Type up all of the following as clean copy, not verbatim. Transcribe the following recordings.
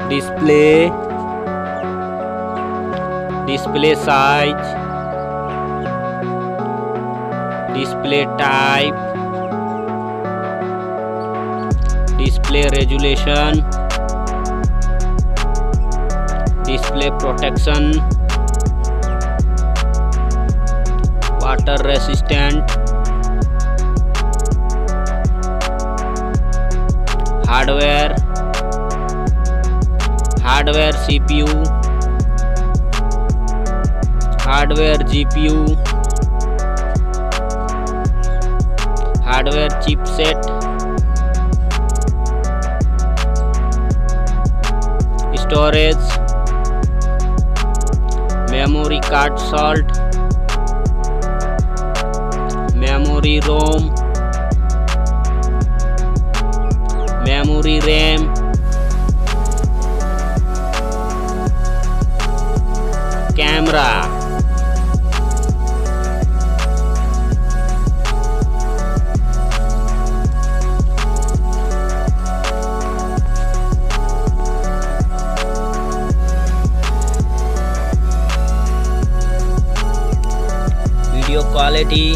display, display size, display type, display resolution, display protection, water resistant, hardware, hardware CPU, hardware GPU, hardware chipset, storage, memory card slot, memory ROM, memory RAM, camera, video quality,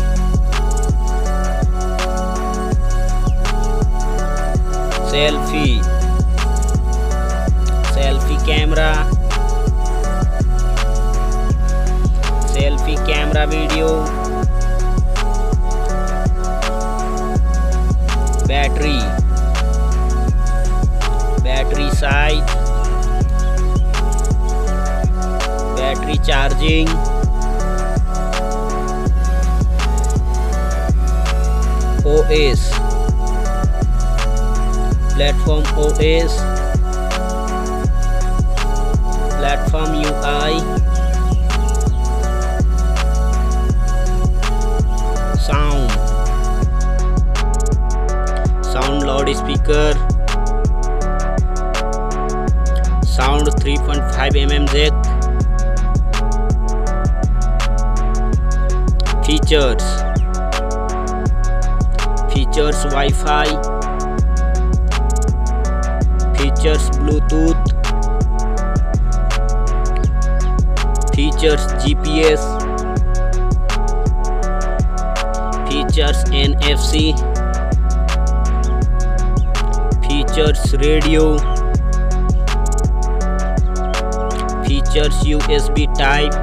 selfie, selfie camera, selfie camera video, battery, battery size, battery charging, OS, platform OS, platform UI, sound, sound loudspeaker, sound 3.5 mm jack, features, features Wi-Fi, features Bluetooth, features GPS, features NFC, features radio, features USB type,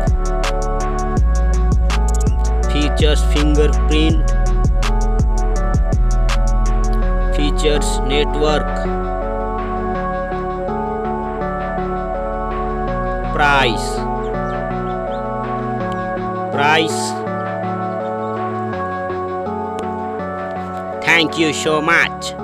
features fingerprint, features network, price, thank you so much.